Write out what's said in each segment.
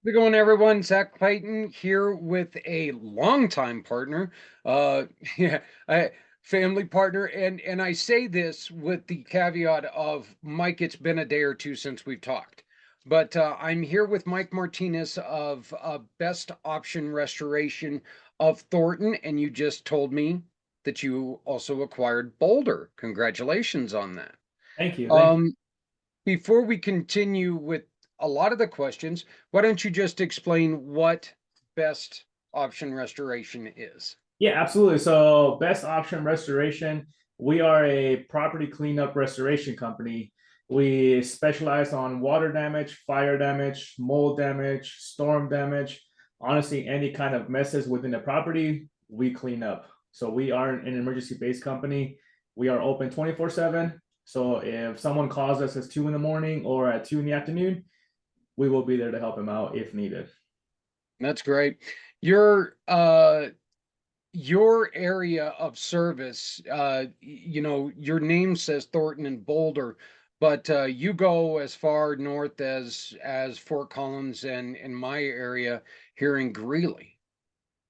How's it going, everyone? Zach Clayton here with a longtime partner, uh, yeah, a family partner, and I say this with the caveat of Mike. It's been a day or two since we've talked, but I'm here with Mike Martinez of Best Option Restoration of Thornton, and you just told me that you also acquired Boulder. Congratulations on that. Thank you. Thank you. Um, Before we continue with a lot of the questions, why don't you just explain what best option restoration is? Yeah, absolutely. So, Best Option Restoration, we are a property cleanup restoration company. We specialize on water damage, fire damage, mold damage, storm damage. Honestly, any kind of messes within the property, we clean up. So, we are an emergency based company. We are open 24/7. So, if someone calls us at 2 in the morning or at 2 in the afternoon, we will be there to help them out if needed. That's great. Your your area of service, your name says Thornton and Boulder, but you go as far north as Fort Collins and in my area here in Greeley.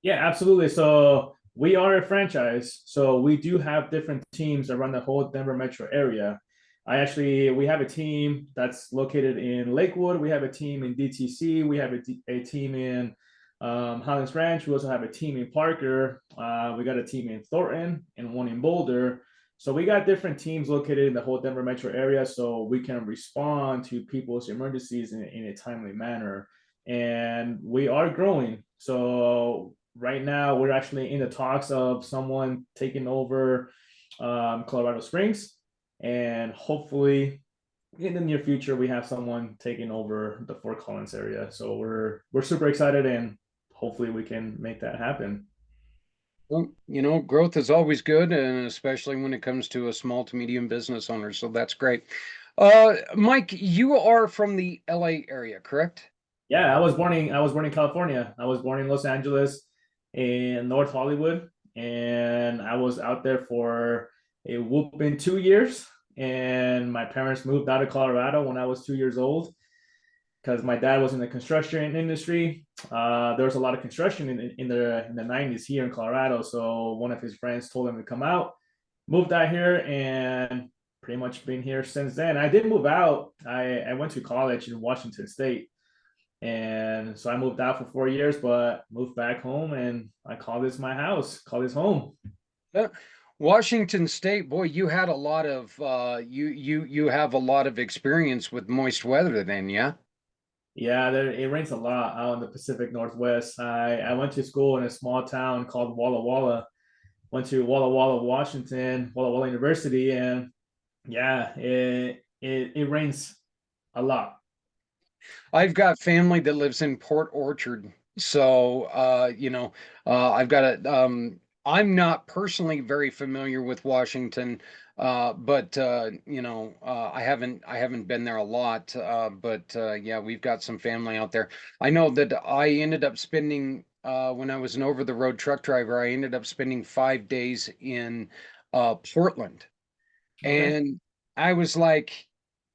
Yeah, absolutely. So we are a franchise. So we do have different teams around the whole Denver metro area. We have a team that's located in Lakewood. We have a team in DTC. We have a team in Highlands Ranch. We also have a team in Parker. We got a team in Thornton and one in Boulder. So we got different teams located in the whole Denver metro area so we can respond to people's emergencies in a timely manner. And we are growing. So right now we're actually in the talks of someone taking over Colorado Springs, and hopefully in the near future we have someone taking over the Fort Collins area. So we're super excited, and hopefully we can make that happen. Well, growth is always good, and especially when it comes to a small to medium business owner. So that's great. Mike, you are from the LA area, correct? Yeah, I was born in California. I was born in Los Angeles, in North Hollywood, and I was out there for a whooping 2 years. And my parents moved out of Colorado when I was 2 years old because my dad was in the construction industry. There was a lot of construction in the 90s here in Colorado. So one of his friends told him to come out, moved out here, and pretty much been here since then. I did move out. I went to college in Washington State, and so I moved out for 4 years, but moved back home, and I call this my house, call this home. Uh, Washington State, boy, you had a lot of you have a lot of experience with moist weather then, yeah? Yeah, it rains a lot out in the Pacific Northwest. I went to school in a small town called Walla Walla. Went to Walla Walla, Washington, Walla Walla University, and yeah, it rains a lot. I've got family that lives in Port Orchard. So, I've got I'm not personally very familiar with Washington, but I haven't been there a lot. But yeah, we've got some family out there. I know that I ended up spending when I was an over-the-road truck driver, I ended up spending 5 days in Portland, Okay. and I was like,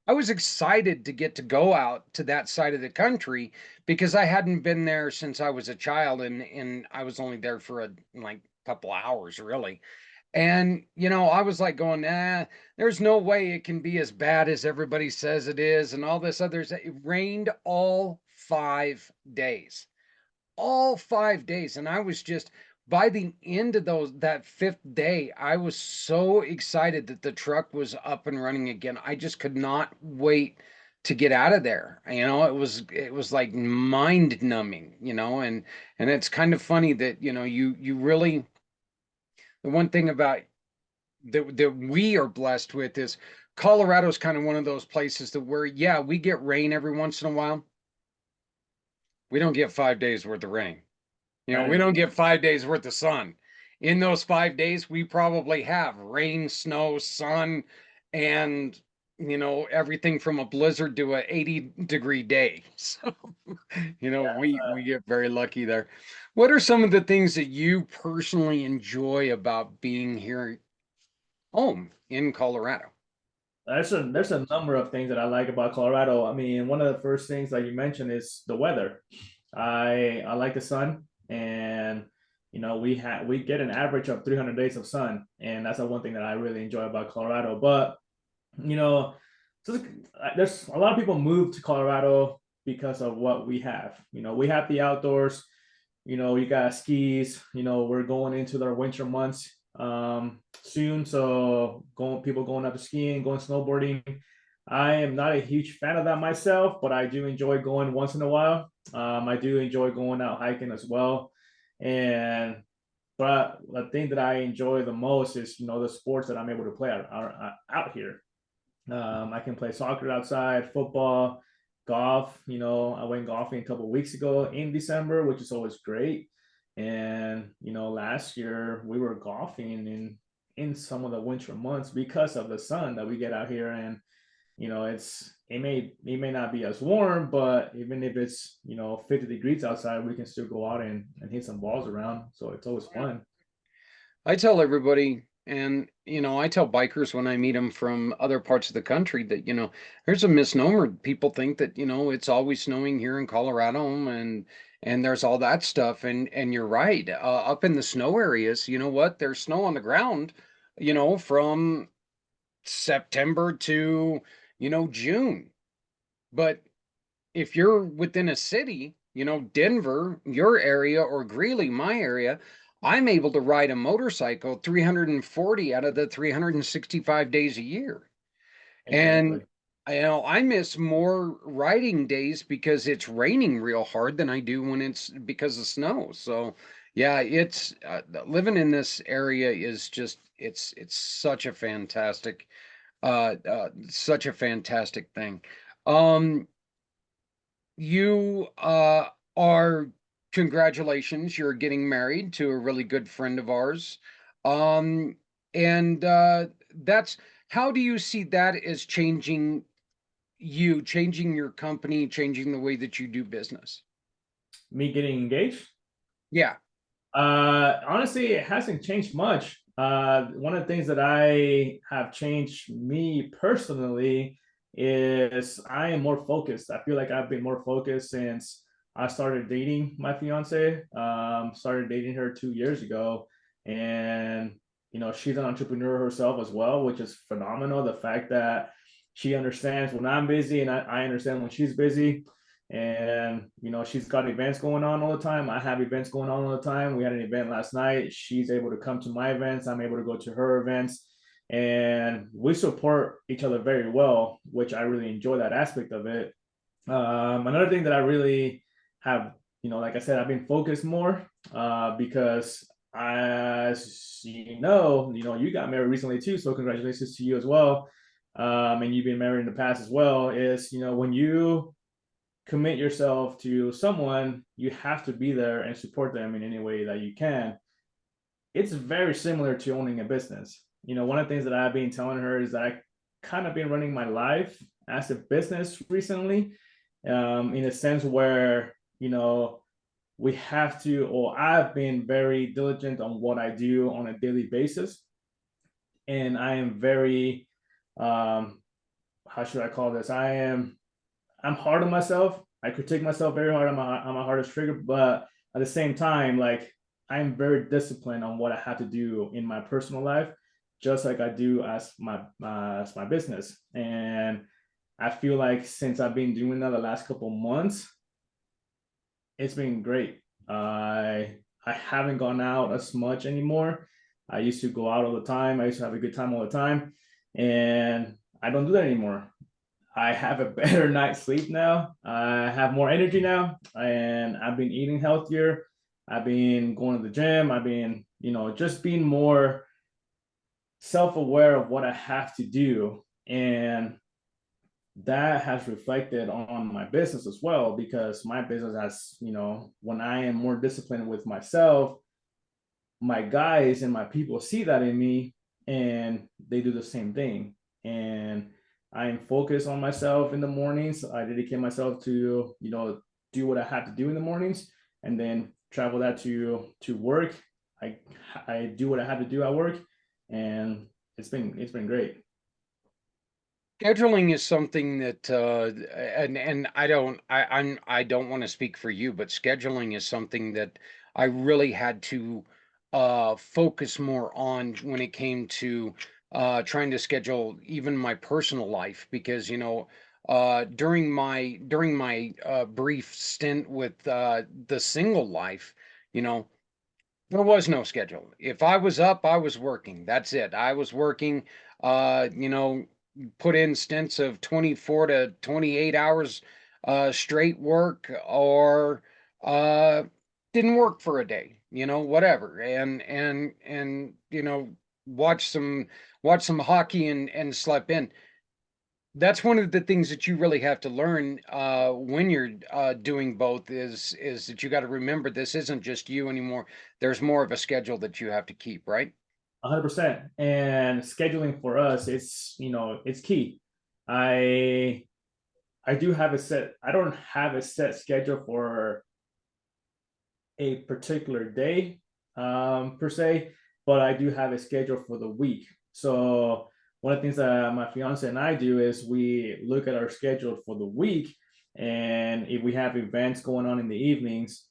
I was excited to get to go out to that side of the country because I hadn't been there since I was a child, and I was only there for a like couple hours really. And I was like going, there's no way it can be as bad as everybody says it is, and all this others. It rained all 5 days, all 5 days. And I was just, by the end of that fifth day, I was so excited that the truck was up and running again. I just could not wait to get out of there. It was like mind numbing, and it's kind of funny that, you really, the one thing about that we are blessed with is Colorado's kind of one of those places that where, yeah, we get rain every once in a while. We don't get 5 days worth of rain. That We is don't get 5 days worth of sun. In those 5 days, we probably have rain, snow, sun, and everything from a blizzard to a 80-degree day. So, we get very lucky there. What are some of the things that you personally enjoy about being here home in Colorado? There's a number of things that I like about Colorado. I mean, one of the first things that you mentioned is the weather. I like the sun, and we get an average of 300 days of sun, and that's the one thing that I really enjoy about Colorado. But you know, so there's a lot of people move to Colorado because of what we have. We have the outdoors. You got skis. We're going into the winter months soon, so people going up to skiing, going snowboarding. I am not a huge fan of that myself, but I do enjoy going once in a while. I do enjoy going out hiking as well, and but the thing that I enjoy the most is the sports that I'm able to play out here. I can play soccer outside, football, golf. I went golfing a couple of weeks ago in December, which is always great. And last year we were golfing in some of the winter months because of the sun that we get out here. And it may not be as warm, but even if it's 50 degrees outside, we can still go out and hit some balls around. So it's always fun. I tell everybody, and I tell bikers when I meet them from other parts of the country that, there's a misnomer. People think that, it's always snowing here in Colorado and there's all that stuff. And you're right. Up in the snow areas, you know what? There's snow on the ground, from September to, June. But if you're within a city, Denver, your area, or Greeley, my area, I'm able to ride a motorcycle 340 out of the 365 days a year. And Exactly. I miss more riding days because it's raining real hard than I do when it's because of snow. So, yeah, it's living in this area is just it's such a fantastic thing. Um, you are congratulations, you're getting married to a really good friend of ours. Um, and that's how do you see that as changing your company, changing the way that you do business? Me getting engaged. Yeah. Honestly, it hasn't changed much. One of the things that I have changed me personally is I am more focused. I feel like I've been more focused since I started dating my fiance. Started dating her 2 years ago, and she's an entrepreneur herself as well, which is phenomenal. The fact that she understands when I'm busy and I understand when she's busy, and she's got events going on all the time. I have events going on all the time. We had an event last night. She's able to come to my events. I'm able to go to her events, and we support each other very well, which I really enjoy that aspect of it. Another thing that I really have, like I said, I've been focused more because as you got married recently too, so congratulations to you as well. And you've been married in the past as well. Is when you commit yourself to someone, you have to be there and support them in any way that you can. It's very similar to owning a business. One of the things that I've been telling her is that I kind of been running my life as a business recently, in a sense where, we have to, or I've been very diligent on what I do on a daily basis. And I am very, how should I call this? I'm hard on myself. I critique myself very hard. I'm my hardest trigger, but at the same time, like I'm very disciplined on what I have to do in my personal life, just like I do as my business. And I feel like since I've been doing that the last couple months, it's been great. I haven't gone out as much anymore. I used to go out all the time. I used to have a good time all the time, and I don't do that anymore. I have a better night's sleep now. I have more energy now, and I've been eating healthier. I've been going to the gym. I've been, just being more self-aware of what I have to do. And that has reflected on my business as well, because my business has, when I am more disciplined with myself, my guys and my people see that in me and they do the same thing. And I am focused on myself in the mornings. I dedicate myself to, do what I have to do in the mornings, and then travel that to work. I I do what I have to do at work, and it's been great. Scheduling is something that and I don't want to speak for you, but scheduling is something that I really had to focus more on when it came to trying to schedule even my personal life, because during my brief stint with the single life, you know there was no schedule. If I was up, I was working. That's it. I was working, you know, put in stints of 24 to 28 hours straight work, or uh didn't work for a day, whatever. And watch some watch some hockey and sleep in. That's one of the things that you really have to learn when you're doing both, is that you got to remember this isn't just you anymore. There's more of a schedule that you have to keep, right? 100%. And scheduling for us, it's key. I I do have a set. I don't have a set schedule for a particular day, per se, but I do have a schedule for the week. So one of the things that my fiance and I do is we look at our schedule for the week, and if we have events going on in the evenings,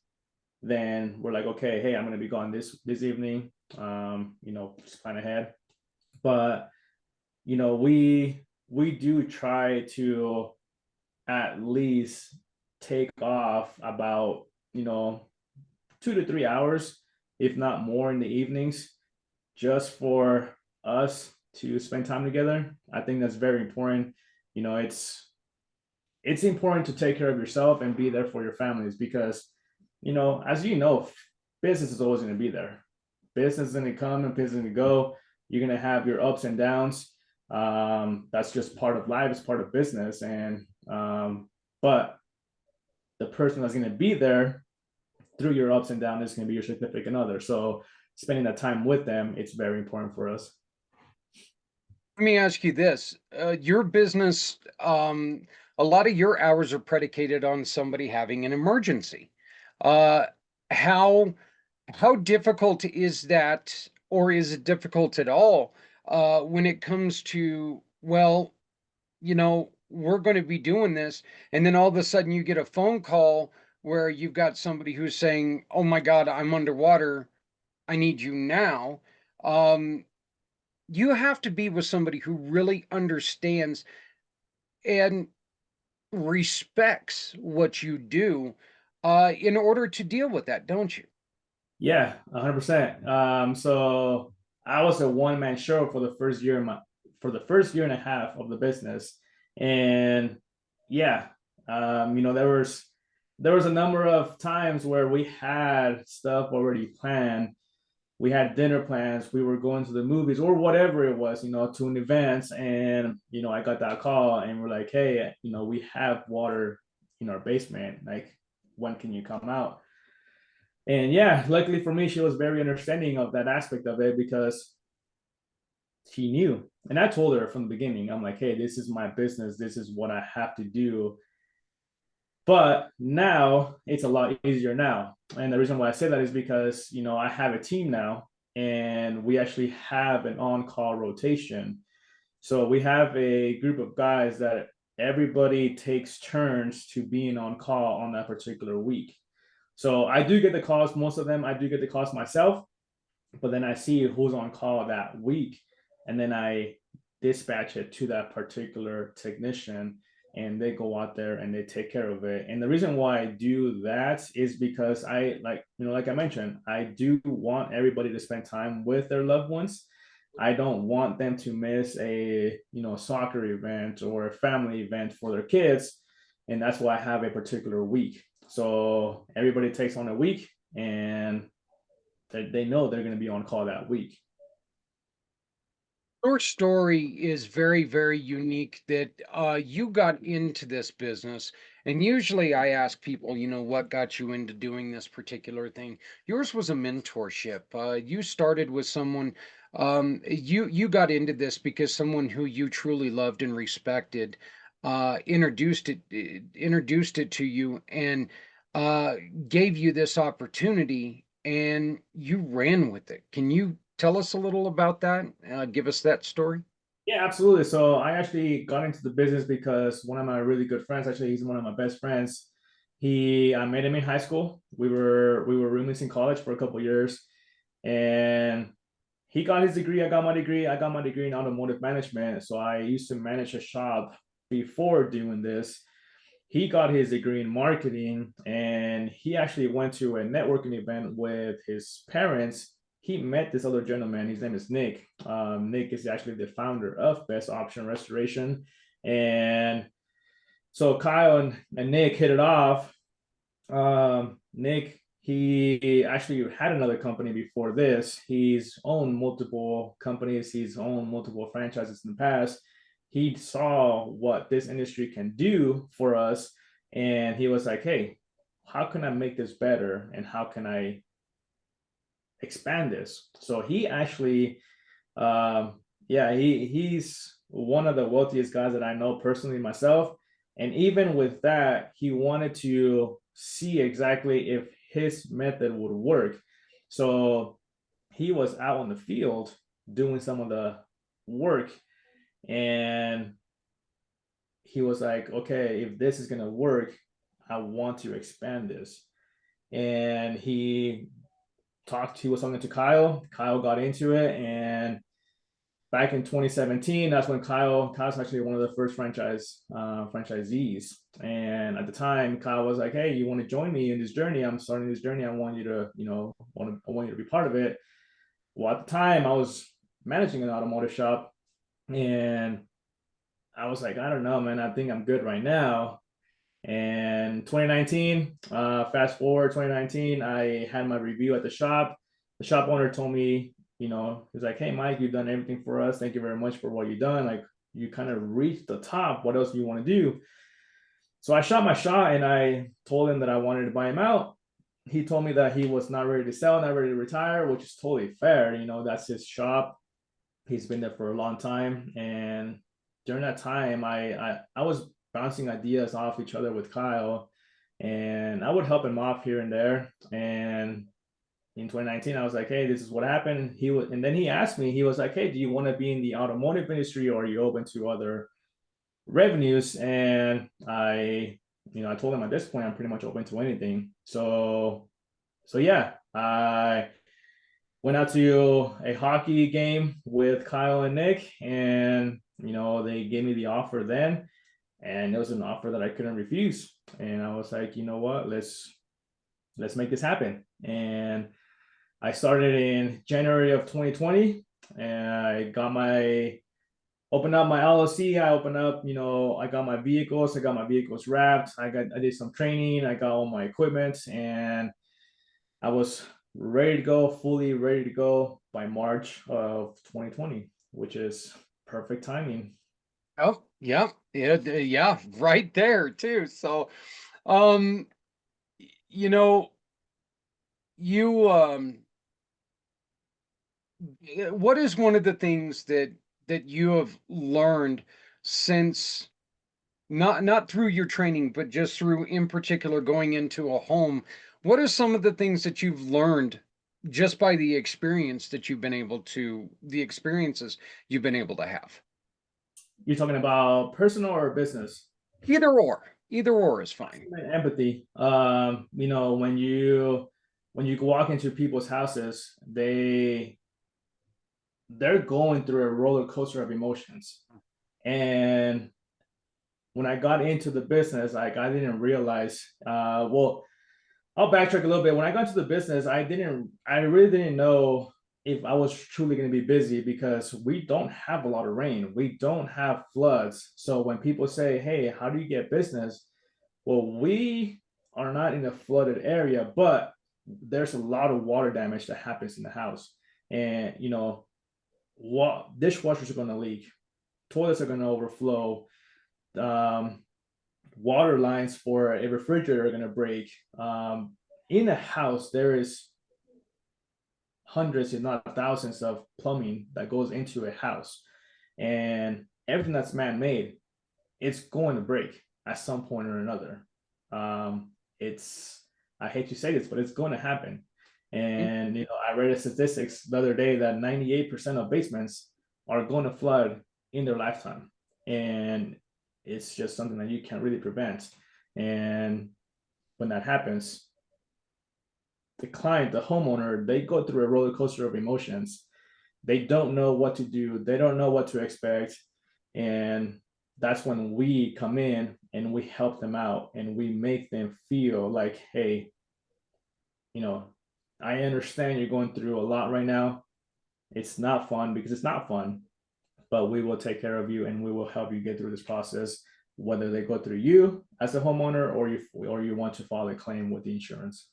then we're like, okay, hey, I'm going to be gone this evening. Just plan ahead. But we do try to at least take off about, 2 to 3 hours, if not more, in the evenings, just for us to spend time together. I think that's very important. You know, it's important to take care of yourself and be there for your families because, as you know, business is always going to be there. Business is going to come and business is going to go. You're going to have your ups and downs. That's just part of life. It's part of business. But the person that's going to be there through your ups and downs is going to be your significant other. So spending that time with them, it's very important for us. Let me ask you this: your business, a lot of your hours are predicated on somebody having an emergency. Uh, how how difficult is that, or is it difficult at all, when it comes to, well, we're going to be doing this, and then all of a sudden you get a phone call where you've got somebody who's saying, "Oh my God, I'm underwater. I need you now." Um, you have to be with somebody who really understands and respects what you do, in order to deal with that, don't you? Yeah, 100%. So I was a one man show for the first year for the first year and a half of the business, and yeah, there was a number of times where we had stuff already planned. We had dinner plans. We were going to the movies or whatever it was, to an event, and I got that call, and we're like, hey, we have water in our basement. Like, when can you come out? And yeah, luckily for me, she was very understanding of that aspect of it because she knew. And I told her from the beginning, I'm like, hey, this is my business. This is what I have to do. But now it's a lot easier now. And the reason why I say that is because, I have a team now and we actually have an on call rotation. So we have a group of guys that everybody takes turns to being on call on that particular week. So I do get the calls, most of them I do get the calls myself, but then I see who's on call that week, and then I dispatch it to that particular technician, and they go out there and they take care of it. And the reason why I do that is because like I mentioned, I do want everybody to spend time with their loved ones. I don't want them to miss a soccer event or a family event for their kids, and that's why I have a particular week. So everybody takes on a week, and they know they're going to be on call that week. Your story is very, very unique, that you got into this business. And usually I ask people, what got you into doing this particular thing? Yours was a mentorship. You started with someone, you got into this because someone who you truly loved and respected introduced it to you, and uh, gave you this opportunity, and you ran with it. Can you tell us a little about that? Give us that story. Yeah, absolutely. So I actually got into the business because one of my really good friends, actually, he's one of my best friends. I met him in high school. We were roommates in college for a couple of years, and he got his degree. I got my degree. I got my degree in automotive management. So I used to manage a shop before doing this. He got his degree in marketing, and he actually went to a networking event with his parents. He met this other gentleman. His name is Nick. Nick is actually the founder of Best Option Restoration. And so Kyle and Nick hit it off. Nick, he actually had another company before this. He's owned multiple companies, he's owned multiple franchises in the past. He saw what this industry can do for us, and he was like, hey, how can I make this better? And how can I expand this? So he actually, yeah, he's one of the wealthiest guys that I know personally myself. And even with that, he wanted to see exactly if his method would work. So he was out on the field doing some of the work, and he was like, okay, if this is going to work, I want to expand this. And he was talking to Kyle. Kyle got into it, and back in 2017, that's when Kyle's actually one of the first franchisees. And at the time, Kyle was like, hey, you want to join me in this journey? I'm starting this journey. I want you to, I want you to be part of it. Well, at the time, I was managing an automotive shop, and I was like, I don't know, man. I think I'm good right now. And 2019, fast forward 2019, I had my review at the shop. The shop owner told me, he's like, hey, Mike, you've done everything for us. Thank you very much for what you've done. Like, you kind of reached the top. What else do you want to do? So I shot my shot, and I told him that I wanted to buy him out. He told me that he was not ready to sell, not ready to retire, which is totally fair. That's his shop. He's been there for a long time. And during that time, I was bouncing ideas off each other with Kyle, and I would help him off here and there. And in 2019, I was like, hey, this is what happened. And then he asked me, he was like, hey, do you want to be in the automotive industry, or are you open to other revenues? And I told him at this point, I'm pretty much open to anything. So yeah, I went out to a hockey game with Kyle and Nick, and they gave me the offer then, and it was an offer that I couldn't refuse. And I was like, you know what, let's make this happen. And I started in January of 2020, and opened up my LLC. I opened up, I got my vehicles wrapped. I did some training. I got all my equipment, and I was ready to go, fully ready to go by March of 2020, which is perfect timing. Oh, yeah, yeah, yeah, right there too. So, um, you know, you what is one of the things that you have learned since not through your training, but just through in particular going into a home? What are some of the things that you've learned just by the experiences you've been able to have? You're talking about personal or business? Either or is fine. Empathy. When you walk into people's houses, they're going through a roller coaster of emotions. And when I got into the business, like, I didn't realize, well, I'll backtrack a little bit. When I got into the business, I really didn't know if I was truly going to be busy, because we don't have a lot of rain. We don't have floods. So when people say, hey, how do you get business? Well, we are not in a flooded area, but there's a lot of water damage that happens in the house. And, what dishwashers are going to leak, toilets are going to overflow, um, water lines for a refrigerator are going to break. In a house, there is hundreds, if not thousands, of plumbing that goes into a house, and everything that's man-made, it's going to break at some point or another. It's I hate to say this, but it's going to happen. Mm. And I read a statistics the other day that 98% of basements are going to flood in their lifetime. And it's just something that you can't really prevent. And when that happens, the client, the homeowner, they go through a roller coaster of emotions. They don't know what to do, they don't know what to expect. And that's when we come in and we help them out and we make them feel like, hey, you know, I understand you're going through a lot right now. It's not fun because it's not fun, but we will take care of you and we will help you get through this process, whether they go through you as a homeowner or you want to file a claim with the insurance.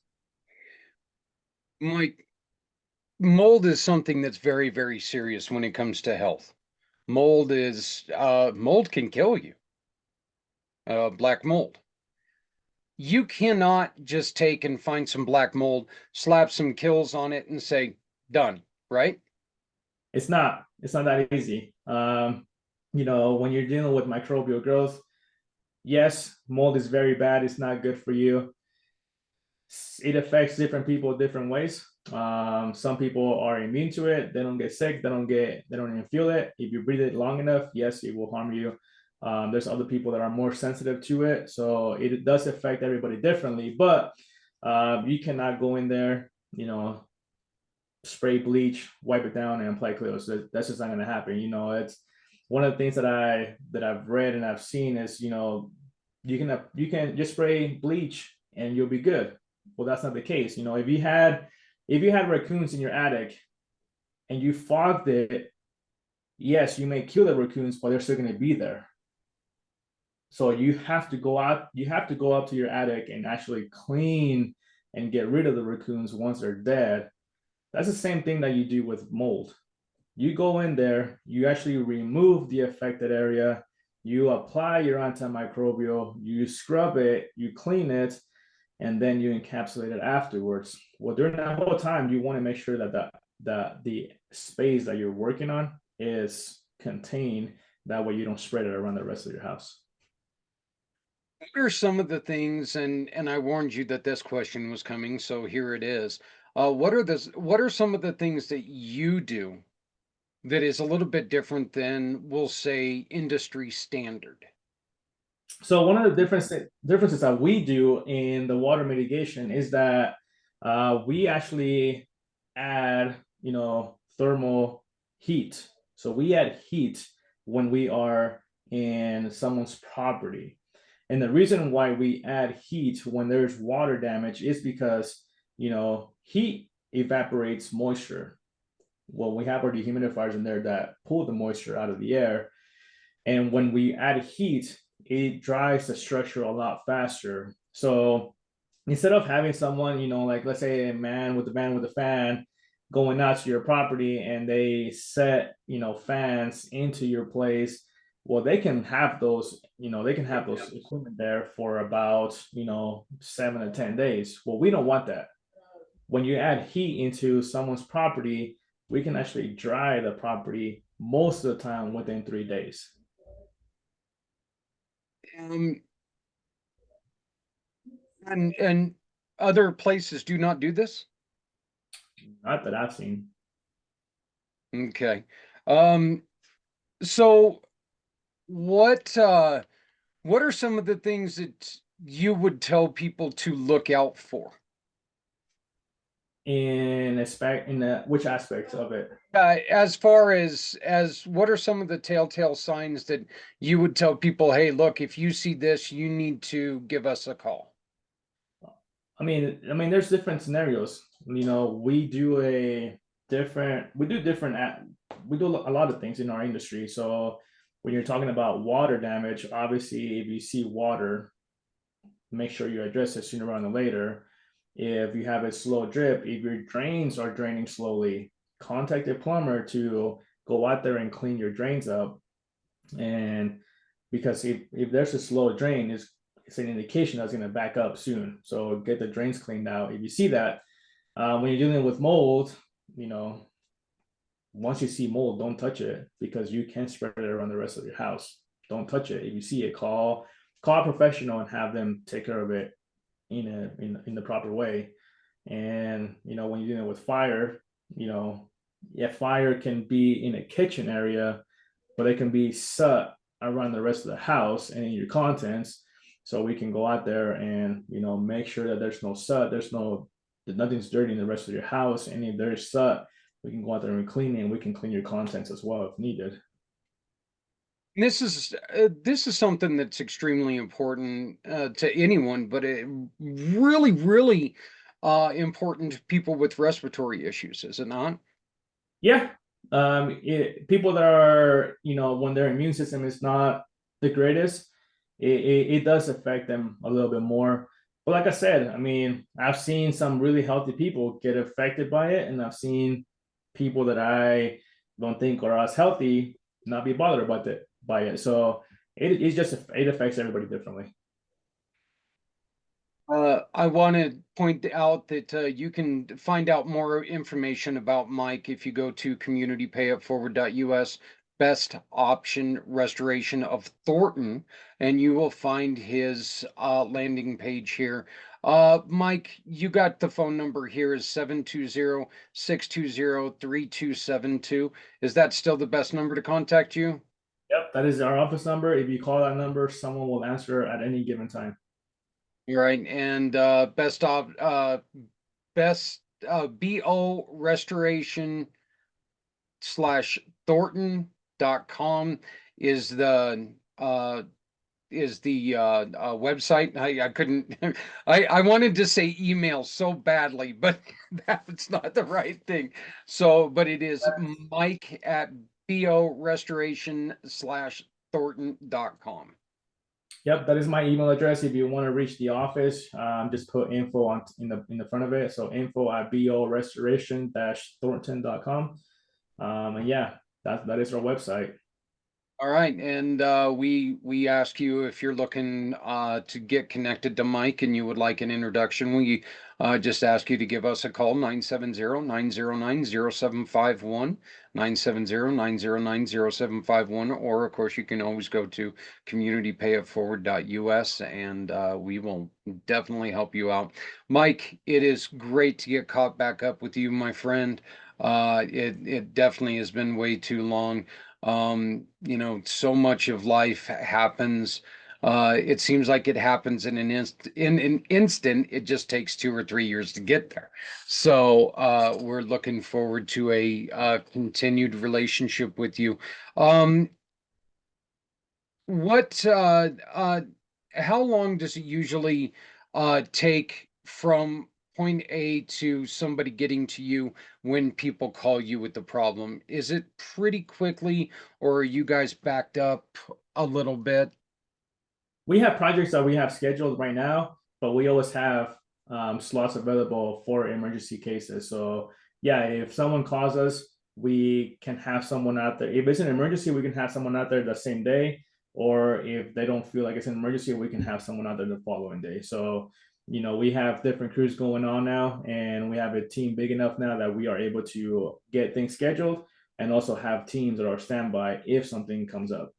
Mike, mold is something that's very, very serious when it comes to health. Mold can kill you. Black mold. You cannot just take and find some black mold, slap some kills on it, and say, done, right? It's not that easy. When you're dealing with microbial growth, yes, mold is very bad. It's not good for you. It affects different people different ways. Some people are immune to it. They don't get sick. They don't even feel it. If you breathe it long enough, yes, it will harm you. There's other people that are more sensitive to it. So it does affect everybody differently, but you cannot go in there, spray bleach, wipe it down, and apply clear. So that's just not going to happen. It's one of the things that I've read and I've seen is you can just spray bleach and you'll be good. Well, that's not the case. If you had raccoons in your attic and you fogged it, yes, you may kill the raccoons, but they're still going to be there. So you have to go out. You have to go up to your attic and actually clean and get rid of the raccoons once they're dead. That's the same thing that you do with mold. You go in there, you actually remove the affected area, you apply your antimicrobial, you scrub it, you clean it, and then you encapsulate it afterwards. Well, during that whole time, you want to make sure that the space that you're working on is contained. That way you don't spread it around the rest of your house. What are some of the things, and I warned you that this question was coming, so here it is. What are some of the things that you do that is a little bit different than, we'll say, industry standard? So one of the differences that we do in the water mitigation is that we actually add, thermal heat. So we add heat when we are in someone's property. And the reason why we add heat when there's water damage is because, heat evaporates moisture. Well, we have our dehumidifiers in there that pull the moisture out of the air. And when we add heat, it dries the structure a lot faster. So instead of having someone, like let's say a man with a fan going out to your property and they set, fans into your place, well, they can have those equipment there for about, 7 to 10 days. Well, we don't want that. When you add heat into someone's property, we can actually dry the property most of the time within 3 days. Um, and other places do not do this? Not that I've seen. Okay. Um, so what are some of the things that you would tell people to look out for? In which aspects of it? As far as what are some of the telltale signs that you would tell people, hey, look, if you see this, you need to give us a call? There's different scenarios. We do a lot of things in our industry. So when you're talking about water damage, obviously, if you see water, make sure you address it sooner rather than later. If you have a slow drip, if your drains are draining slowly, contact a plumber to go out there and clean your drains up. And because if there's a slow drain, it's an indication that's going to back up soon. So get the drains cleaned out. If you see that, when you're dealing with mold, once you see mold, don't touch it because you can spread it around the rest of your house. Don't touch it. If you see it, call a professional and have them take care of it in the proper way. And when you're dealing with fire, fire can be in a kitchen area, but it can be soot around the rest of the house and in your contents. So we can go out there and make sure that there's no soot, that nothing's dirty in the rest of your house. And if there's soot, we can go out there and clean it, and we can clean your contents as well if needed. This is something that's extremely important to anyone, but it really, really important to people with respiratory issues, is it not? Yeah. People that are, when their immune system is not the greatest, it does affect them a little bit more. But like I said, I mean, I've seen some really healthy people get affected by it, and I've seen people that I don't think are as healthy not be bothered by it. So it affects everybody differently. I want to point out that you can find out more information about Mike if you go to communitypayupforward.us, best option restoration of Thornton, and you will find his landing page here. Mike, you got the phone number here is 720-620-3272. Is that still the best number to contact you? Yep, that is our office number. If you call that number, someone will answer at any given time. Right, and best BO restoration slash Thornton.com is the website. I couldn't I wanted to say email so badly, but that's not the right thing. So, but it is Mike at BO restoration slash Thornton.com. Yep, that is my email address. If you want to reach the office, just put info on in the front of it. So info at borestoration-thornton.com. And yeah, that is our website. All right, and we ask you if you're looking to get connected to Mike and you would like an introduction. We just ask you to give us a call 970-909-0751, 970-909-0751, or of course you can always go to communitypayupforward.us and we will definitely help you out. Mike, it is great to get caught back up with you, my friend. It definitely has been way too long. So much of life happens. It seems like it happens in an instant. It just takes 2 or 3 years to get there. So we're looking forward to a continued relationship with you. Um, what how long does it usually take from point A to somebody getting to you when people call you with the problem? Is it pretty quickly, or are you guys backed up a little bit? We have projects that we have scheduled right now, but we always have slots available for emergency cases. So yeah, if someone calls us, we can have someone out there. If it's an emergency, we can have someone out there the same day. Or if they don't feel like it's an emergency, we can have someone out there the following day. So we have different crews going on now, and we have a team big enough now that we are able to get things scheduled and also have teams that are standby if something comes up.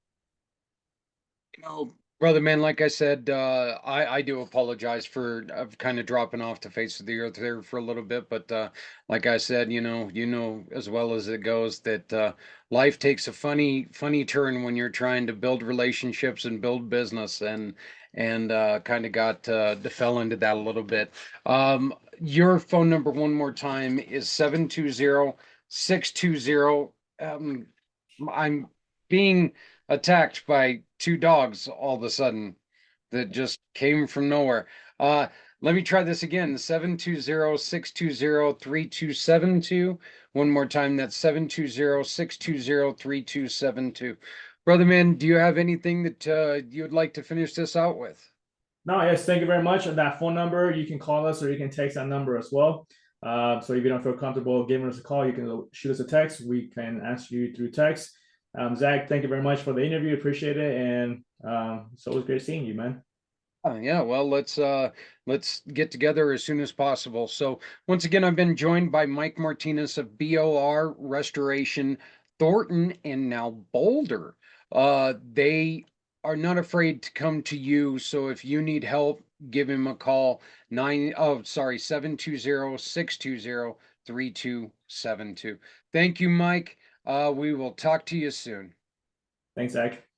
Brother man, like I said, I do apologize for kind of dropping off the face of the earth there for a little bit, but like I said, you know as well as it goes that life takes a funny turn when you're trying to build relationships and build business, and kind of got fell into that a little bit. Your phone number one more time is 720-620. I'm being attacked by two dogs all of a sudden that just came from nowhere. Uh, Let me try this again. 720-620-3272. One more time. That's 720-620-3272. Brother man, do you have anything that you would like to finish this out with? No, yes, thank you very much. And that phone number, you can call us or you can text that number as well. So if you don't feel comfortable giving us a call, you can shoot us a text. We can answer you through text. Zach, thank you very much for the interview. Appreciate it. And it's always great seeing you, man. Yeah, well, let's get together as soon as possible. So once again, I've been joined by Mike Martinez of BOR Restoration, Thornton, and now Boulder. They are not afraid to come to you. So if you need help, give him a call. 720-620-3272. Thank you, Mike. We will talk to you soon. Thanks, Zach.